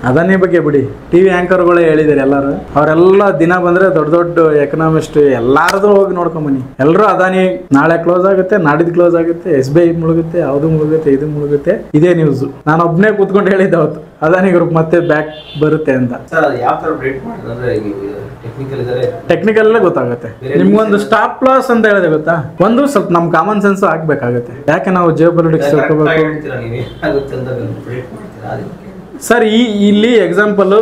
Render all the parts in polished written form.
ಅದಾನಿ ಬಗ್ಗೆ ಬಿಡಿ, ಟಿವಿ ಆಂಕರ್ಗಳೇ ಹೇಳಿದಾರೆ ಎಲ್ಲರೂ. ಅವರೆಲ್ಲ ದಿನ ಬಂದ್ರೆ ದೊಡ್ಡ ದೊಡ್ಡ ಎಕನಾಮಿಸ್ಟ್ ಎಲ್ಲಾರದು ಹೋಗಿ ನೋಡ್ಕೊಂಬನ್ನಿ. ಎಲ್ಲರೂ ಅದಾನಿ ನಾಳೆ ಕ್ಲೋಸ್ ಆಗುತ್ತೆ, ನಾಡಿದ್ದು ಕ್ಲೋಸ್ ಆಗುತ್ತೆ, SBI ಮುಳುಗುತ್ತೆ, ಯಾವುದು ಮುಳುಗುತ್ತೆ, ಇದು ಮುಳುಗುತ್ತೆ, ಇದೇ ನ್ಯೂಸ್. ನಾನು ಒಬ್ಬನೇ ಕೂತ್ಕೊಂಡು ಹೇಳಿದ್ದೆ ಅವತ್ತು ಅದಾನಿ ಗ್ರೂಪ್ ಮತ್ತೆ ಬ್ಯಾಕ್ ಬರುತ್ತೆ ಅಂತ. ಟೆಕ್ನಿಕಲ್ ಗೊತ್ತಾಗುತ್ತೆ ನಿಮ್ಗೊಂದು ಸ್ಟಾಪ್ ಲಾಸ್ ಅಂತ ಹೇಳಿದೆ ಗೊತ್ತಾ. ಒಂದು ಸ್ವಲ್ಪ ನಮ್ ಕಾಮನ್ ಸೆನ್ಸ್ ಆಗ್ಬೇಕಾಗತ್ತೆ. ಯಾಕೆ ನಾವು ಜಿಯೋ ಪೊಲಿಟಿಕ್ಸ್ ತಿಳ್ಕೋಬೇಕು ಸರ್. ಇಲ್ಲಿ ಎಕ್ಸಾಂಪಲ್,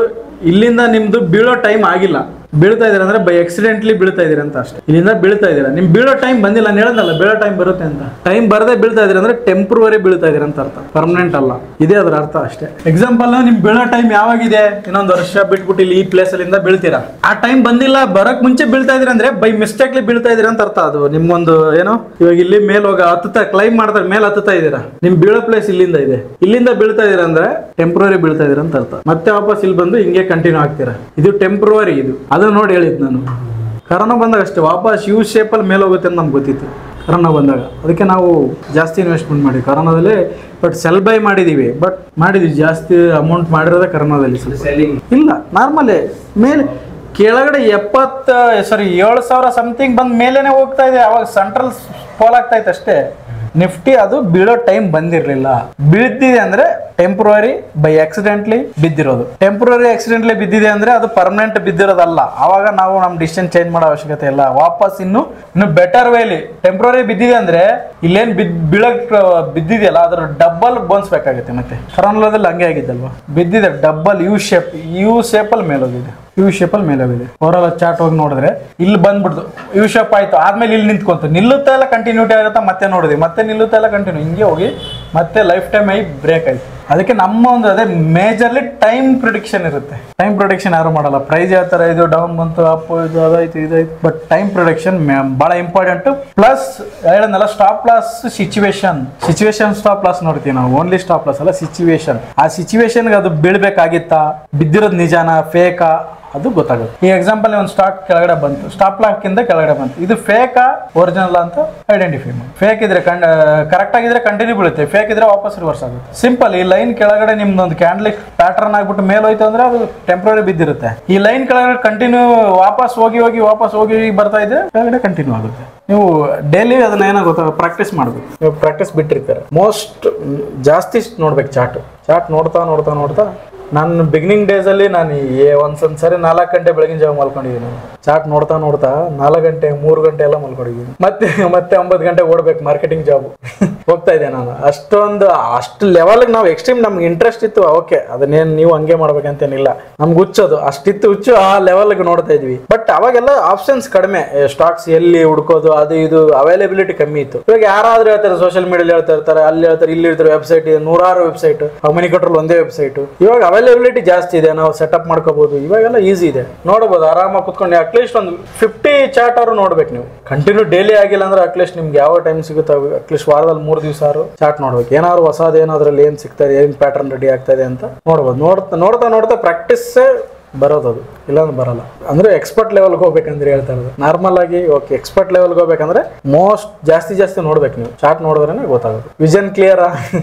ಇಲ್ಲಿಂದ ನಿಮ್ದು ಬೀಳೋ ಟೈಮ್ ಆಗಿಲ್ಲ, ಬೀಳ್ತಾ ಇದೀರ ಅಂದ್ರೆ ಬೈ ಆಕ್ಸಿಡೆಂಟ್ಲಿ ಬೀಳ್ತಾ ಇದೀರ ಅಂತ ಅಷ್ಟೇ. ಇಲ್ಲಿಂದ ಬೀಳ್ತಾ ಇದೀರ, ನಿಮ್ ಬೀಳೋ ಟೈಮ್ ಬಂದಿಲ್ಲ, ನಾನು ಹೇಳದಲ್ಲ ಬೀಳೋ ಟೈಮ್ ಬರುತ್ತೆ ಅಂತ. ಟೈಮ್ ಬರದೇ ಬೀಳ್ತಾ ಇದೀರ ಅಂದ್ರೆ ಟೆಂಪ್ರವರಿ ಬೀಳ್ತಾ ಇದೀರ ಅಂತ ಅರ್ಥ, ಪರ್ಮನೆಂಟ್ ಅಲ್ಲ. ಇದೇ ಅದರ ಅರ್ಥ ಅಷ್ಟೇ. ಎಕ್ಸಾಂಪಲ್, ನಿಮ್ ಬೀಳೋ ಟೈಮ್ ಯಾವಾಗಿದೆ, ಇನ್ನೊಂದು ವರ್ಷ ಬಿಟ್ಬಿಟ್ಟು ಇಲ್ಲಿ ಈ ಪ್ಲೇಸ್ ಅಲ್ಲಿಂದ ಬೀಳ್ತೀರಾ, ಆ ಟೈಮ್ ಬಂದಿಲ್ಲ, ಬರಕ್ ಮುಂಚೆ ಬೀಳ್ತಾ ಇದೀರ ಅಂದ್ರೆ ಬೈ ಮಿಸ್ಟೇಕ್ಲಿ ಬೀಳ್ತಾ ಇದೀರ ಅಂತ ಅರ್ಥ. ಅದು ನಿಮ್ಗೊಂದು ಏನೋ, ಇವಾಗ ಇಲ್ಲಿ ಮೇಲೆ ಹೋಗ ಹತ್ತುತ್ತಾ ಕ್ಲೈಮ್ ಮಾಡ್ತಾರೆ, ಮೇಲೆ ಹತ್ತುತ್ತಾ ಇದೀರಾ, ನಿಮ್ ಬೀಳೋ ಪ್ಲೇಸ್ ಇಲ್ಲಿಂದ ಇದೆ, ಇಲ್ಲಿಂದ ಬೀಳ್ತಾ ಇದೀರ ಅಂದ್ರೆ ಟೆಂಪ್ರವರಿ ಬೀಳ್ತಾ ಇದೀರ ಅಂತ ಅರ್ಥ. ಮತ್ತೆ ವಾಪಸ್ ಇಲ್ಲಿ ಬಂದು ಹಿಂಗೆ ಕಂಟಿನ್ಯೂ ಆಗ್ತೀರಾ, ಇದು ಟೆಂಪ್ರವರಿ. ಇದು ಅದನ್ನ ನೋಡಿ ಹೇಳಿದ್ ನಾನು. ಕರೋನಾ ಬಂದಾಗ ಅಷ್ಟೇ ವಾಪಸ್ ಯು ಶೇಪಲ್ಲಿ ಮೇಲೆ ಹೋಗುತ್ತೆ ಅಂತ ನಮ್ಗೆ ಗೊತ್ತಿತ್ತು ಕರೋನಾ ಬಂದಾಗ. ಅದಕ್ಕೆ ನಾವು ಜಾಸ್ತಿ ಇನ್ವೆಸ್ಟ್ಮೆಂಟ್ ಮಾಡಿ ಕರೋನಾದಲ್ಲಿ. ಬಟ್ ಸೆಲ್ ಬೈ ಮಾಡಿದೀವಿ, ಜಾಸ್ತಿ ಅಮೌಂಟ್ ಮಾಡಿರೋದೇ ಕರೋನಾದಲ್ಲಿ. ಇಲ್ಲ ನಾರ್ಮಲ್ ಮೇಲೆ ಕೆಳಗಡೆ 7,000 ಸಮಥಿಂಗ್ ಬಂದ ಮೇಲೇನೆ ಹೋಗ್ತಾ ಇದೆ. ಅವಾಗ ಸೆಂಟ್ರಲ್ ಫಾಲ್ ಆಗ್ತಾ ಇತ್ತು ಅಷ್ಟೇ. ನಿಫ್ಟಿ ಅದು ಬೀಳೋ ಟೈಮ್ ಬಂದಿರಲಿಲ್ಲ. ಬೀಳ್ತಿದೆ ಅಂದ್ರೆ ಟೆಂಪ್ರವರಿ ಬೈ ಆಕ್ಸಿಡೆಂಟ್ಲಿ ಬಿದ್ದಿರೋದು. ಟೆಂಪ್ರವರಿ ಆಕ್ಸಿಡೆಂಟ್ಲಿ ಬಿದ್ದಿದೆ ಅಂದ್ರೆ ಅದು ಪರ್ಮನೆಂಟ್ ಬಿದ್ದಿರೋದಲ್ಲ. ಆವಾಗ ನಾವು ನಮ್ಮ ಡಿಸಿಷನ್ ಚೇಂಜ್ ಮಾಡೋ ಅವಶ್ಯಕತೆ ಇಲ್ಲ. ವಾಪಸ್ ಇನ್ನು ಬೆಟರ್ ವೇಲಿ ಟೆಂಪ್ರವರಿ ಬಿದ್ದಿದೆ ಅಂದ್ರೆ ಇಲ್ಲೇನ್ ಬೀಳಕ್ ಬಿದ್ದಿದೆಯಲ್ಲ ಅದ್ರ ಡಬಲ್ ಬೋನ್ಸ್ಬೇಕಾಗುತ್ತೆ. ಮತ್ತೆ ಕರೋನಾದಲ್ಲಿ ಹಂಗೆ ಆಗಿದ್ದಲ್ವಾ, ಬಿದ್ದಿದೆ ಡಬಲ್ ಯು ಶೇಪ್ ಅಲ್ಲಿ ಮೇಲೋಗಿದೆ. ಓವರಾಲ್ ಚಾರ್ಟ್ ಹೋಗಿ ನೋಡಿದ್ರೆ ಇಲ್ಲಿ ಬಂದ್ಬಿಡ್ತು, ಯು ಶೇಪ್ ಆಯ್ತು, ಆದ್ಮೇಲೆ ಇಲ್ಲಿ ನಿಂತ್ಕೊಂತು, ನಿಲ್ಲುತ್ತಾ ಇಲ್ಲ ಕಂಟಿನ್ಯೂಟಿ ಆಗುತ್ತಾ, ಮತ್ತೆ ನೋಡಿದ್ವಿ, ಮತ್ತೆ ನಿಲ್ಲುತ್ತಾ ಇಲ್ಲ ಕಂಟಿನ್ಯೂ, ಹಿಂಗೆ ಹೋಗಿ ಮತ್ತೆ ಲೈಫ್ ಟೈಮ್ ಆಗಿ ಬ್ರೇಕ್ ಆಯ್ತು. ಅದಕ್ಕೆ ನಮ್ಮ ಒಂದು ಅದೇ ಮೇಜರ್ಲಿ ಟೈಮ್ ಪ್ರಿಡಿಕ್ಷನ್ ಇರುತ್ತೆ. ಟೈಮ್ ಪ್ರಿಡಿಕ್ಷನ್ ಯಾರು ಮಾಡಲ್ಲ. ಪ್ರೈಸ್ ಯಾವ ತರ ಇದು ಡೌನ್ ಬಂತು, ಅಪ್ ಇದು ಅದಾಯ್ತು ಇದಾಯ್ತು. ಬಟ್ ಟೈಮ್ ಪ್ರಿಡಿಕ್ಷನ್ ಬಹಳ ಇಂಪಾರ್ಟೆಂಟ್. ಪ್ಲಸ್ ಹೇಳೋದಲ್ಲ, stop loss situation stop loss ನೋಡ್ತೀವಿ ನಾವು. ಓನ್ಲಿ ಸ್ಟಾಪ್ ಲಾಸ್ ಅಲ್ಲ, ಸಿಚುವೇಶನ್. ಆ ಸಿಚುವೇಶನ್ಗೆ ಅದು ಬೀಳ್ಬೇಕಾಗಿತ್ತಾ, ಬಿದ್ದಿರೋದು ನಿಜಾನ ಫೇಕಾ ಅದು ಗೊತ್ತಾಗುತ್ತೆ. ಈ ಎಕ್ಸಾಂಪಲ್ ಒಂದು ಸ್ಟಾಕ್ ಕೆಳಗಡೆ ಬಂತು, ಸ್ಟಾಪ್ ಲಾಕ್ ಇಂದ ಕೆಳಗಡೆ ಬಂತು, ಇದು ಫೇಕಾ ಒರಿಜಿನಲ್ ಅಂತ ಐಡೆಂಟಿಫೈ ಮಾಡಿ. ಫೇಕ್ ಇದ್ರೆ ಕರೆಕ್ಟ್ ಆಗಿದ್ರೆ ಕಂಟಿನ್ಯೂ ಬೀಳುತ್ತೆ, ಫೇಕ್ ಇದ್ರೆ ವಾಪಸ್ ರಿವರ್ಸ್ ಆಗುತ್ತೆ. ಸಿಂಪಲ್. ಈ ಲೈನ್ ಕೆಳಗಡೆ ನಿಮ್ದೊಂದು ಕ್ಯಾಂಡ್ಲಿಕ್ ಪ್ಯಾಟರ್ನ್ ಆಗ್ಬಿಟ್ಟು ಮೇಲೆ ಹೋಯ್ತು ಅಂದ್ರೆ ಅದು ಟೆಂಪ್ರವರಿ ಬಿದ್ದಿರುತ್ತೆ. ಈ ಲೈನ್ ಕೆಳಗಡೆ ಕಂಟಿನ್ಯೂ ವಾಪಸ್ ಹೋಗಿ ಬರ್ತಾ ಇದೆ, ಕೆಳಗಡೆ ಕಂಟಿನ್ಯೂ ಆಗುತ್ತೆ. ನೀವು ಡೈಲಿ ಅದನ್ನ ಏನೋ ಗೊತ್ತಾಗ ಪ್ರಾಕ್ಟೀಸ್ ಮಾಡ್ಬೇಕು. ನೀವು ಪ್ರಾಕ್ಟೀಸ್ ಬಿಟ್ಟಿರ್ತಾರೆ. ಜಾಸ್ತಿ ನೋಡ್ಬೇಕು ಚಾರ್ಟ್ ನೋಡ್ತಾ ನಾನು ಬಿಗಿನಿಂಗ್ ಡೇಸ್ ಅಲ್ಲಿ ನಾನು ಒಂದ್ಸರಿ 4 ಗಂಟೆ ಬೆಳಗಿನ ಜಾವ ಮಲ್ಕೊಂಡಿದ್ದೀನಿ. ಚಾರ್ಟ್ ನೋಡ್ತಾ 4 ಗಂಟೆ 3 ಗಂಟೆ ಎಲ್ಲ ಮಲ್ಕೊಂಡಿದ್ದೀನಿ. ಮತ್ತೆ 9 ಗಂಟೆ ಓಡ್ಬೇಕು ಮಾರ್ಕೆಟಿಂಗ್ ಜಾಬ್ ಹೋಗ್ತಾ ಇದ್ದೆ ನಾನು. ಅಷ್ಟು ಲೆವೆಲ್ಗೆ ನಾವು ಎಕ್ಸ್ಟ್ರೀಮ್ ನಮ್ಗೆ ಇಂಟ್ರೆಸ್ಟ್ ಇತ್ತು. ಓಕೆ, ಅದನ್ನೇನು ನೀವು ಹಂಗೆ ಮಾಡ್ಬೇಕಂತೇನಿಲ್ಲ, ನಮ್ಗೆ ಹುಚ್ಚೋದು ಅಷ್ಟಿತ್ತು, ಹುಚ್ಚು ಆ ಲೆವೆಲ್ಗೆ ನೋಡ್ತಾ ಇದ್ವಿ. ಬಟ್ ಅವಾಗೆಲ್ಲ ಆಪ್ಷನ್ಸ್ ಕಡಿಮೆ, ಸ್ಟಾಕ್ಸ್ ಎಲ್ಲಿ ಹುಡ್ಕೋದು ಅದು ಇದು ಅವೈಲೇಬಿಲಿಟಿ ಕಮ್ಮಿ ಇತ್ತು. ಇವಾಗ ಯಾರಾದ್ರೂ ಹೇಳ್ತಾರೆ, ಸೋಷಿಯಲ್ ಮೀಡಿಯಲ್ಲಿ ಹೇಳ್ತಾ ಇರ್ತಾರೆ, ಅಲ್ಲಿ ಹೇಳ್ತಾರೆ, ಇಲ್ಲಿ ಇರ್ತಾರೆ, ವೆಬ್ಸೈಟ್ ಇದೆ, 100 ವೆಬ್ಸೈಟ್, ಮನಿ ಕಂಟ್ರೋಲ್ ಒಂದೇ ವೆಬ್ಸೈಟ್. ಇವಾಗ ಅವೈಲೇಬಿಲಿಟಿ ಜಾಸ್ತಿ ಇದೆ, ನಾವು ಸೆಟಪ್ ಮಾಡ್ಕೋಬಹುದು. ಇವಾಗೆಲ್ಲ ಈಸಿ ಇದೆ, ನೋಡಬಹುದು ಆರಾಮಾಗಿ ಕುತ್ಕೊಂಡು. ಅಟ್ಲೀಸ್ಟ್ ಒಂದು 50 ಚಾರ್ಟ್ ಅವರು ನೋಡ್ಬೇಕು ನೀವು. ಕಂಟಿನ್ಯೂ ಡೈಲಿ ಆಗಿಲ್ಲ ಅಂದ್ರೆ ಅಟ್ಲೀಸ್ಟ್ ನಿಮ್ಗೆ ಯಾವ ಟೈಮ್ ಸಿಗುತ್ತೆ, ಅಟ್ಲೀಸ್ಟ್ ವಾರದಲ್ಲಿ 3 ದಿವಸ ಚಾರ್ಟ್ ನೋಡ್ಬೇಕು. ಏನಾದ್ರು ಹೊಸದು ಏನಾದ್ರಲ್ಲಿ ಏನ್ ಸಿಗ್ತಾ ಇದೆ, ಏನ್ ಪ್ಯಾಟರ್ನ್ ರೆಡಿ ಆಗ್ತಾ ಇದೆ ಅಂತ ನೋಡ್ಬೋದು. ನೋಡ್ತಾ ಪ್ರಾಕ್ಟೀಸ್ ಬರೋದದು, ಇಲ್ಲಾಂದ್ರೆ ಬರಲ್ಲ. ಅಂದ್ರೆ ಎಕ್ಸ್ಪರ್ಟ್ ಲೆವೆಲ್ಗೆ ಹೋಗ್ಬೇಕಂದ್ರೆ ಹೇಳ್ತಾ ಇರೋದು. ನಾರ್ಮಲ್ ಆಗಿ ಓಕೆ, ಎಕ್ಸ್ಪರ್ಟ್ ಲೆವೆಲ್ಗೆ ಹೋಗ್ಬೇಕಂದ್ರೆ ಜಾಸ್ತಿ ನೋಡ್ಬೇಕು ನೀವು. ಚಾರ್ಟ್ ನೋಡಿದ್ರೆ ಗೊತ್ತಾಗುತ್ತೆ. Vision clear.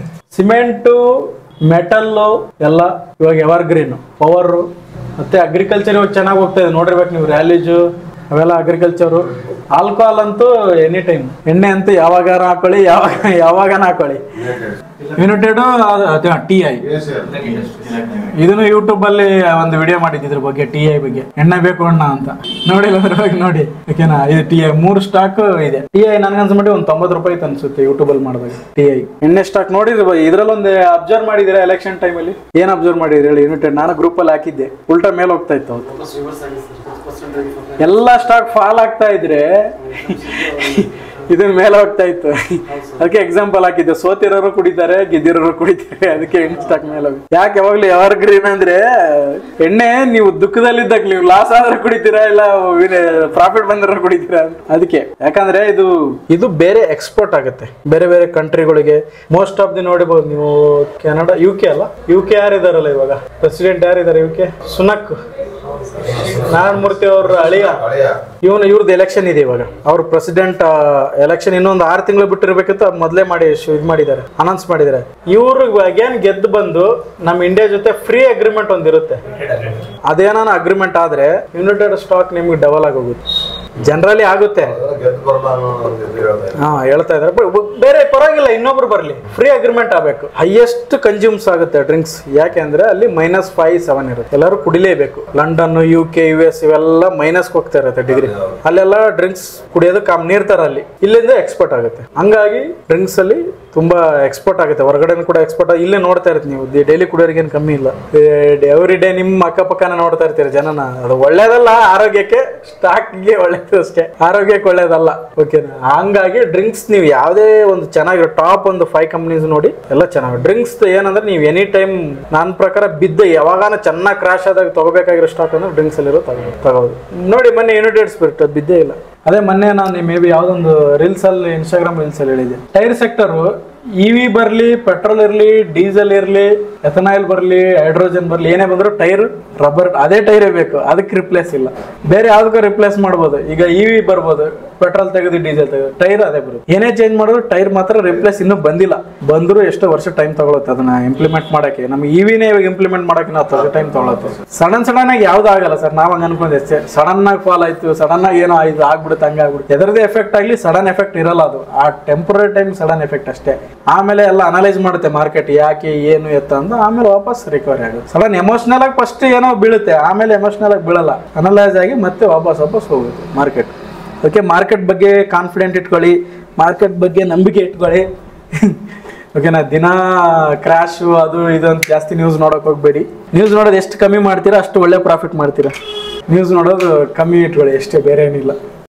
ಸಿಮೆಂಟು, ಮೆಟಲ್ಲು ಎಲ್ಲ ಇವಾಗ ಎವರ್ ಗ್ರೀನ್. ಪವರು ಮತ್ತೆ ಅಗ್ರಿಕಲ್ಚರ್ ಇವಾಗ ಚೆನ್ನಾಗಿ ಹೋಗ್ತಾ ಇದೆ, ನೋಡಿರ್ಬೇಕು ನೀವು. ರ್ಯಾಲೀಜು ಅವೆಲ್ಲ ಅಗ್ರಿಕಲ್ಚರು. ಆಲ್ಕೋಹಾಲ್ ಅಂತೂ ಎನಿ ಟೈಮ್. ಎಣ್ಣೆ ಅಂತೂ ಯಾವಾಗಾರ ಹಾಕೊಳ್ಳಿ, ಯಾವಾಗನ ಹಾಕೊಳ್ಳಿ. ಯುನೈಟೆಡ್ TI, ಇದನ್ನು ಯೂಟ್ಯೂಬ್ ಅಲ್ಲಿ ಒಂದು ವಿಡಿಯೋ ಮಾಡಿದ್ರ ಬಗ್ಗೆ, TI ಬಗ್ಗೆ. ಎಣ್ಣೆ ಬೇಕು ಅಣ್ಣ ಅಂತ ನೋಡಿಲ್ಲ ನೋಡಿ. ಓಕೆನಾ, ಇದು TI 3 ಸ್ಟಾಕ್ ಇದೆ. TI ನನ್ಗನ್ಸ್ಬಿಟ್ಟು ಒಂದು 90 ರೂಪಾಯಿ ಅನ್ಸುತ್ತೆ ಯೂಟ್ಯೂಬ್ ಅಲ್ಲಿ ಮಾಡಿದಾಗ. TI ಎಣ್ಣೆ ಸ್ಟಾಕ್ ನೋಡಿದ್ರೆ ಇದ್ರಲ್ಲಿ ಒಂದು ಅಬ್ಸರ್ವ್ ಮಾಡಿದ್ರೆ ಎಲೆಕ್ಷನ್ ಟೈಮ್ ಅಲ್ಲಿ ಏನ್ ಅಬ್ಸರ್ವ್ ಮಾಡಿದ್ರಿ ಹೇಳಿ? ಯುನೈಟೆಡ್ ನಾನು ಗ್ರೂಪ್ ಅಲ್ಲಿ ಹಾಕಿದ್ದೆ, ಉಲ್ಟಾ ಮೇಲೆ ಹೋಗ್ತಾ ಇತ್ತು. ಎಲ್ಲ ಸ್ಟಾಕ್ ಫಾಲ್ ಆಗ್ತಾ ಇದ್ರೆ ಇದನ್ನ ಮೇಲೆ ಹೋಗ್ತಾ ಇತ್ತು. ಅದಕ್ಕೆ ಎಕ್ಸಾಂಪಲ್ ಹಾಕಿದ್ದೆ, ಸೋತಿರೋರು ಕುಡಿತಾರೆ, ಗೆದ್ದಿರೋರು ಕುಡಿತಾರೆ. ಅದಕ್ಕೆ ಎಣ್ಣೆ ಸ್ಟಾಕ್ ಮೇಲೆ ಹೋಗಿ. ಯಾಕೆ ಯಾವಾಗ್ಲೂ ಎವರ್ ಗ್ರೀನ್ ಅಂದ್ರೆ ಎಣ್ಣೆ ನೀವು ದುಃಖದಲ್ಲಿದ್ದಾಗ ನೀವು ಲಾಸ್ ಆದ್ರೆ ಕುಡಿತೀರಾ, ಇಲ್ಲ ಪ್ರಾಫಿಟ್ ಬಂದ್ರೆ ಕುಡಿತೀರಾ. ಅದಕ್ಕೆ ಯಾಕಂದ್ರೆ ಇದು ಬೇರೆ ಎಕ್ಸ್ಪೋರ್ಟ್ ಆಗುತ್ತೆ ಬೇರೆ ಬೇರೆ ಕಂಟ್ರಿಗಳಿಗೆ. ಮೋಸ್ಟ್ ಆಫ್ ದಿ ನೋಡಿಬಹುದು ನೀವು, ಕೆನಡಾ, UK ಅಲ್ಲ, UK ಯಾರಿದಾರಲ್ಲ ಇವಾಗ ಪ್ರೆಸಿಡೆಂಟ್ ಯಾರಿದ್ದಾರೆ UK? ಸುನಕ್ ನಾರಾಯಣ ಮೂರ್ತಿ ಅವ್ರ ಅಳಿಯ ಇವ್ರದ್ದು ಎಲೆಕ್ಷನ್ ಇದೆ ಇವಾಗ. ಅವ್ರ ಪ್ರೆಸಿಡೆಂಟ್ ಎಲೆಕ್ಷನ್ ಇನ್ನೊಂದು 6 ತಿಂಗಳು ಬಿಟ್ಟಿರ್ಬೇಕಿತ್ತು, ಮೊದಲೇ ಮಾಡಿ ಇದು ಮಾಡಿದ್ದಾರೆ, ಅನೌನ್ಸ್ ಮಾಡಿದ್ದಾರೆ. ಇವ್ರಿಗೆ ಅಗೇನ್ ಗೆದ್ದು ಬಂದು ನಮ್ಮ ಇಂಡಿಯಾ ಜೊತೆ ಫ್ರೀ ಅಗ್ರಿಮೆಂಟ್ ಒಂದಿರುತ್ತೆ. ಅದೇನಾನ ಅಗ್ರಿಮೆಂಟ್ ಆದ್ರೆ ಯುನೈಟೆಡ್ ಸ್ಟಾಕ್ ನಿಮ್ಗೆ ಡಬಲ್ ಆಗೋಗುತ್ತೆ. ಜನರಲಿ ಆಗುತ್ತೆ. ಹಾ ಹೇಳ್ತಾ ಇದಾರೆ. ಬೇರೆ ಪರವಾಗಿಲ್ಲ, ಇನ್ನೊಬ್ರು ಬರ್ಲಿ, ಫ್ರೀ ಅಗ್ರಿಮೆಂಟ್ ಆಗ್ಬೇಕು. ಹೈಯೆಸ್ಟ್ ಕನ್ಸ್ಯೂಮ್ಸ್ ಆಗುತ್ತೆ ಡ್ರಿಂಕ್ಸ್. ಯಾಕೆ ಅಂದ್ರೆ ಅಲ್ಲಿ -5-7 ಇರುತ್ತೆ. ಎಲ್ಲರೂ ಕುಡಿಲೇಬೇಕು. ಲಂಡನ್, UK, US ಇವೆಲ್ಲ ಮೈನಸ್ ಹೋಗ್ತಾ ಇರುತ್ತೆ ಡಿಗ್ರಿ. ಅಲ್ಲೆಲ್ಲ ಡ್ರಿಂಕ್ಸ್ ಕುಡಿಯೋದು ನೀರ್ ತರ ಅಲ್ಲಿ. ಇಲ್ಲಿಂದ ಎಕ್ಸ್ಪೋರ್ಟ್ ಆಗುತ್ತೆ. ಹಂಗಾಗಿ ಡ್ರಿಂಕ್ಸ್ ಅಲ್ಲಿ ತುಂಬಾ ಎಕ್ಸ್ಪೋರ್ಟ್ ಆಗುತ್ತೆ. ಹೊರಗಡೆ ಕೂಡ ಎಕ್ಸ್ಪೋರ್ಟ್. ಇಲ್ಲೇ ನೋಡ್ತಾ ಇರ್ತೀವಿ ನೀವು, ಡೈಲಿ ಕುಡಿಯೋರಿಗೆ ಏನು ಕಮ್ಮಿ ಇಲ್ಲ. ಎವ್ರಿ ಡೇ ನಿಮ್ಮ ಅಕ್ಕಪಕ್ಕನ ನೋಡ್ತಾ ಇರ್ತೀರಿ ಜನನ. ಅದು ಒಳ್ಳೇದಲ್ಲ ಆರೋಗ್ಯಕ್ಕೆ, ಸ್ಟಾಕ್ಗೆ ಒಳ್ಳೇದು ಅಷ್ಟೇ, ಆರೋಗ್ಯಕ್ಕೆ ಒಳ್ಳೇದಲ್ಲ. ಓಕೆನಾ? ಹಂಗಾಗಿ ಡ್ರಿಂಕ್ಸ್ ನೀವು ಯಾವುದೇ ಒಂದು ಚೆನ್ನಾಗಿರೋ ಟಾಪ್ ಒಂದು 5 ಕಂಪ್ನೀಸ್ ನೋಡಿ ಎಲ್ಲ ಚೆನ್ನಾಗಿ. ಡ್ರಿಂಕ್ಸ್ ಏನಂದ್ರೆ ನೀವು ಎನಿ ಟೈಮ್ ನನ್ನ ಪ್ರಕಾರ ಬಿದ್ದ ಯಾವಾಗಾನ ಚೆನ್ನಾಗಿ ಕ್ರಾಶ್ ಆದಾಗ ತಗೋಬೇಕಾಗಿರೋ ಸ್ಟಾಕ್ ಅಂದ್ರೆ ಡ್ರಿಂಕ್ಸ್ ಅಲ್ಲಿರೋ ತಗೋದು. ನೋಡಿ ಮೊನ್ನೆ ಯುನೈಟೆಡ್ ಸ್ಪಿರಿಟ್ ಬಿದ್ದೇ ಇಲ್ಲ. ಅದೇ ಮೊನ್ನೆ ನಾನು ಮೇ ಬಿ ಯಾವ್ದೊಂದು ರೀಲ್ಸ್ ಅಲ್ಲಿ, ಇನ್ಸ್ಟಾಗ್ರಾಮ್ ರೀಲ್ಸ್ ಅಲ್ಲಿ ಹೇಳಿದ್ದೆ, ಟೈರ್ ಸೆಕ್ಟರ್ EV ಬರ್ಲಿ, ಪೆಟ್ರೋಲ್ ಇರ್ಲಿ, ಡೀಸೆಲ್ ಇರ್ಲಿ, ಎಥನಾಯಿಲ್ ಬರ್ಲಿ, ಹೈಡ್ರೋಜನ್ ಬರ್ಲಿ, ಏನೇ ಬಂದ್ರು ಟೈರ್ ರಬ್ಬರ್, ಅದೇ ಟೈರೇ ಬೇಕು. ಅದಕ್ಕೆ ರಿಪ್ಲೇಸ್ ಇಲ್ಲ. ಬೇರೆ ಯಾವ್ದಕ್ಕೂ ರಿಪ್ಲೇಸ್ ಮಾಡ್ಬೋದು. ಈಗ EV ಬರ್ಬೋದು, ಪೆಟ್ರೋಲ್ ತೆಗೆದು ಡೀಸೆಲ್ ತೆಗೆದು, ಟೈರ್ ಅದೇ ಬರುತ್ತೆ. ಏನೇ ಚೇಂಜ್ ಮಾಡಿದ್ರು ಟೈರ್ ಮಾತ್ರ ರಿಪ್ಲೇಸ್ ಇನ್ನೂ ಬಂದಿಲ್ಲ. ಬಂದ್ರು ಎಷ್ಟೋ ವರ್ಷ ಟೈಮ್ ತಗೊಳುತ್ತೆ ಅದನ್ನ ಇಂಪ್ಲಿಮೆಂಟ್ ಮಾಡಕ್ಕೆ. ನಮ್ಗೆ EVನೇ ಇವಾಗ ಇಂಪ್ಲಿಮೆಂಟ್ ಮಾಡಕ್ಕೆ ನಾವು ಟೈಮ್ ತಗೊಳುತ್ತೆ. ಸಡನ್ ಆಗಿ ಯಾವ್ದು ಆಗಲ್ಲ ಸರ್. ನಾವ್ ಹಂಗ ಅನ್ಕೊಂಡೆ ಅಷ್ಟೇ. ಸಡನ್ ಆಗಿ ಫಾಲ್ ಆಯ್ತು, ಸಡನ್ ಆಗಿ ಏನೋ ಆಯ್ತು, ಆಗ್ಬಿಡುತ್ತೆ, ಹಂಗಾಗ್ಬಿಡುತ್ತೆ. ಎದರದೇ ಎಫೆಕ್ಟ್ ಆಗ್ಲಿ ಸಡನ್ ಎಫೆಕ್ಟ್ ಇರಲ್ಲ. ಅದು ಆ ಟೆಂಪರರಿ ಟೈಮ್ ಸಡನ್ ಎಫೆಕ್ಟ್ ಅಷ್ಟೇ. ಆಮೇಲೆ ಎಲ್ಲ ಅನಲೈಸ್ ಮಾಡುತ್ತೆ ಮಾರ್ಕೆಟ್, ಯಾಕೆ ಏನು ಎತ್ತ ಅಂತ. ಆಮೇಲೆ ವಾಪಸ್ ರಿಕವರಿ ಆಗುತ್ತೆ. ಸಡನ್ ಎಮೋಷನಲ್ ಆಗಿ ಫಸ್ಟ್ ಏನೋ ಬೀಳುತ್ತೆ, ಆಮೇಲೆ ಎಮೋಷನಲ್ ಆಗಿ ಬೀಳಲ್ಲ. ಅನಲೈಸ್ ಆಗಿ ಮತ್ತೆ ವಾಪಸ್ ಹೋಗುತ್ತೆ ಮಾರ್ಕೆಟ್. ಓಕೆ, ಮಾರ್ಕೆಟ್ ಬಗ್ಗೆ ಕಾನ್ಫಿಡೆಂಟ್ ಇಟ್ಕೊಳ್ಳಿ, ಮಾರ್ಕೆಟ್ ಬಗ್ಗೆ ನಂಬಿಕೆ ಇಟ್ಕೊಳ್ಳಿ. ಓಕೆನಾ? ದಿನ ಕ್ರ್ಯಾಶು ಅದು ಇದು ಅಂತ ಜಾಸ್ತಿ ನ್ಯೂಸ್ ನೋಡೋಕೆ ಹೋಗ್ಬೇಡಿ. ನ್ಯೂಸ್ ನೋಡೋದು ಎಷ್ಟು ಕಮ್ಮಿ ಮಾಡ್ತೀರಾ ಅಷ್ಟು ಒಳ್ಳೆ ಪ್ರಾಫಿಟ್ ಮಾಡ್ತೀರಾ. ನ್ಯೂಸ್ ನೋಡೋದು ಕಮ್ಮಿ ಇಟ್ಕೊಳ್ಳಿ ಅಷ್ಟೇ, ಬೇರೆ ಏನಿಲ್ಲ.